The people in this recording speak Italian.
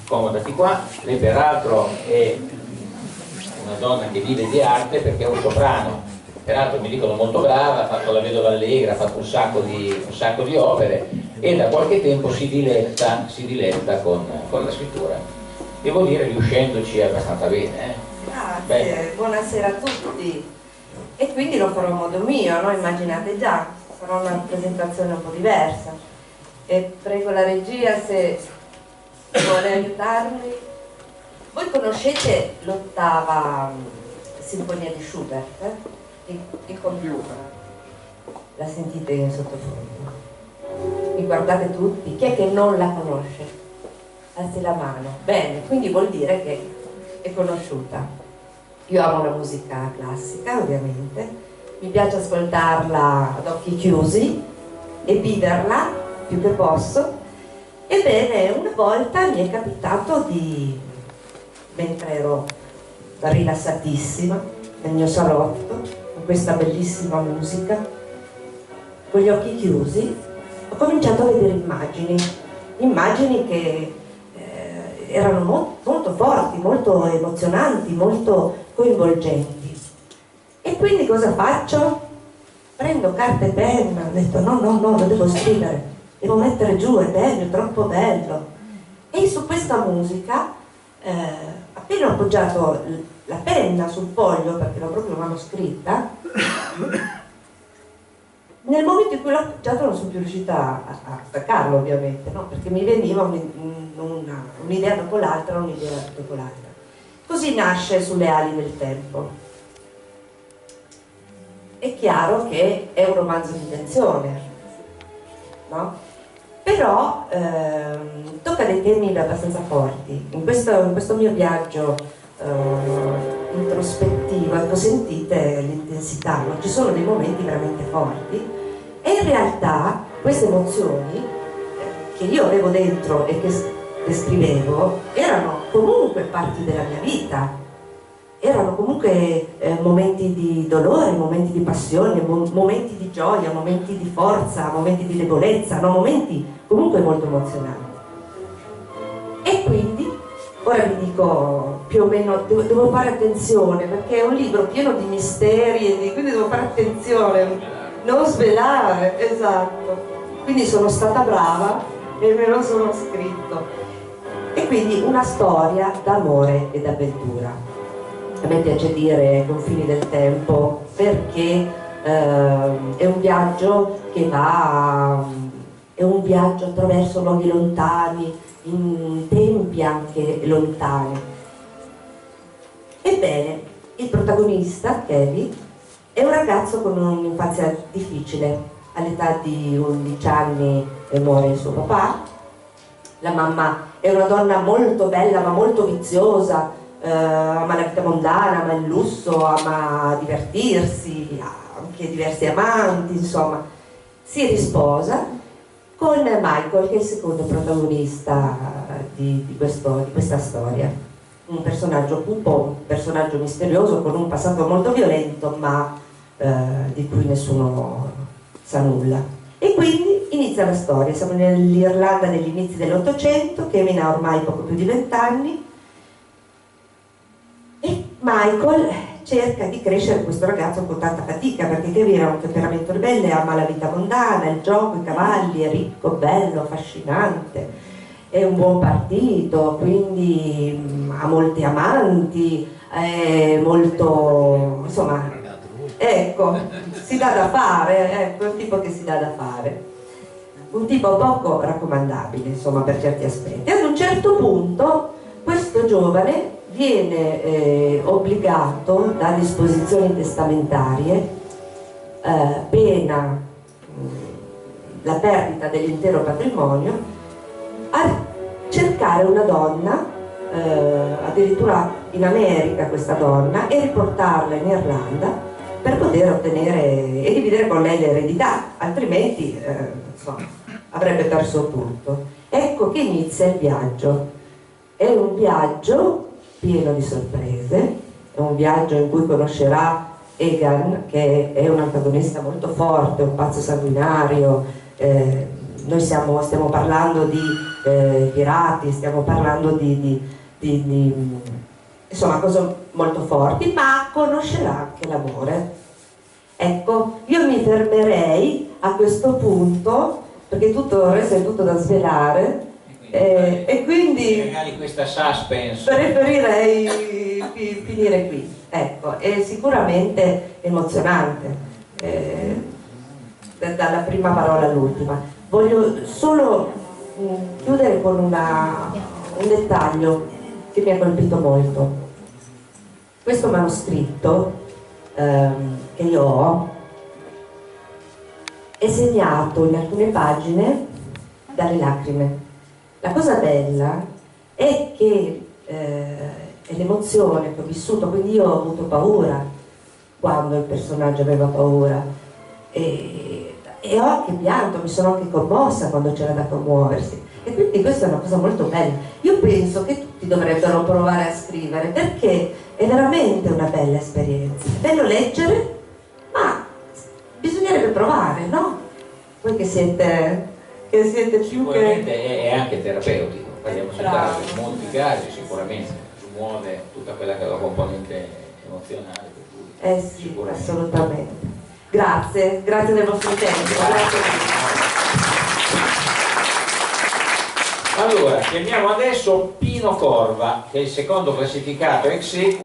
accomodati qua. Lei peraltro è una donna che vive di arte perché è un soprano, peraltro mi dicono molto brava, ha fatto La Vedova Allegra, ha fatto un sacco di opere e da qualche tempo si diletta con la scrittura. Devo dire riuscendoci abbastanza bene. Grazie, buonasera a tutti. E quindi lo farò a modo mio, no? Immaginate già, sarà una presentazione un po' diversa. E prego la regia se vuole aiutarmi. Voi conoscete l'ottava sinfonia di Schubert, il computer? La sentite in sottofondo? Mi guardate tutti, chi è che non la conosce? Alzi la mano. Bene, quindi vuol dire che è conosciuta. Io amo la musica classica, ovviamente, mi piace ascoltarla ad occhi chiusi e viverla più che posso. Ebbene, una volta mi è capitato mentre ero rilassatissima nel mio salotto, con questa bellissima musica, con gli occhi chiusi, ho cominciato a vedere immagini che erano molto forti, molto emozionanti, molto coinvolgenti. E quindi cosa faccio? Prendo carta e penna, ho detto no, lo devo scrivere, devo mettere giù, è bello, è troppo bello. E su questa musica, appena ho appoggiato la penna sul foglio, perché l'ho proprio manoscritta, nel momento in cui l'ho appoggiato non sono più riuscita a staccarlo, ovviamente, no? Perché mi veniva un'idea dopo l'altra, Così nasce Sulle ali del tempo. È chiaro che è un romanzo di tensione, no? Però tocca dei temi abbastanza forti. In questo mio viaggio introspettivo, ecco, sentite l'intensità, no? Ci sono dei momenti veramente forti e in realtà queste emozioni che io avevo dentro e che descrivevo erano comunque parti della mia vita, erano comunque momenti di dolore, momenti di passione, momenti di gioia, momenti di forza, momenti di debolezza, no? Momenti comunque molto emozionanti. E quindi ora vi dico più o meno, devo fare attenzione perché è un libro pieno di misteri e quindi devo fare attenzione, non svelare, esatto. Quindi sono stata brava e me lo sono scritto. E quindi una storia d'amore e d'avventura. A me piace dire confini del tempo perché è un viaggio che è un viaggio attraverso luoghi lontani, in tempi anche lontani. Ebbene, il protagonista, Kevin, è un ragazzo con un'infanzia difficile. All'età di 11 anni muore il suo papà, la mamma è una donna molto bella ma molto viziosa, ama la vita mondana, ama il lusso, ama divertirsi, ha anche diversi amanti, insomma. Si risposa con Michael, che è il secondo protagonista di questa storia. Un personaggio cupo, un personaggio misterioso con un passato molto violento, ma di cui nessuno sa nulla. E quindi inizia la storia. Siamo nell'Irlanda degli inizi dell'Ottocento, Kevin ha ormai poco più di 20 anni e Michael cerca di crescere questo ragazzo con tanta fatica, perché Kevin ha un temperamento ribelle, ama la vita mondana, il gioco, i cavalli, è ricco, bello, affascinante, è un buon partito, quindi ha molti amanti, è molto, insomma, ecco, si dà da fare, ecco, è un tipo che si dà da fare, un tipo poco raccomandabile, insomma, per certi aspetti. Ad un certo punto questo giovane viene obbligato da disposizioni testamentarie, pena la perdita dell'intero patrimonio, a cercare una donna, addirittura in America questa donna, e riportarla in Irlanda per poter ottenere e dividere con lei l'eredità, altrimenti insomma, avrebbe perso tutto. Ecco che inizia il viaggio. È un viaggio pieno di sorprese, è un viaggio in cui conoscerà Egan, che è un antagonista molto forte, un pazzo sanguinario. Noi stiamo parlando di pirati, stiamo parlando di insomma cose molto forti, ma conoscerà anche l'amore. Ecco, io mi fermerei a questo punto, perché tutto il resto è tutto da svelare, e quindi regali questa suspense. preferirei finire qui. Ecco, è sicuramente emozionante, dalla prima parola all'ultima. Voglio solo chiudere con un dettaglio che mi ha colpito molto. Questo manoscritto che io ho è segnato in alcune pagine dalle lacrime. La cosa bella è che è l'emozione che ho vissuto, quindi io ho avuto paura quando il personaggio aveva paura e ho anche pianto, mi sono anche commossa quando c'era da commuoversi, e quindi questa è una cosa molto bella. Io penso che tutti dovrebbero provare a scrivere, perché è veramente una bella esperienza. È bello leggere, ma bisognerebbe provare, no? Voi che siete più Sicuramente che... è anche terapeutico, parliamo sul Bravo. caso, in molti casi sicuramente smuove tutta quella che è la componente emozionale, per cui sì, sicuramente. assolutamente. Grazie del vostro tempo. Grazie. Allora, chiamiamo adesso Pino Corva, che è il secondo classificato ex aequo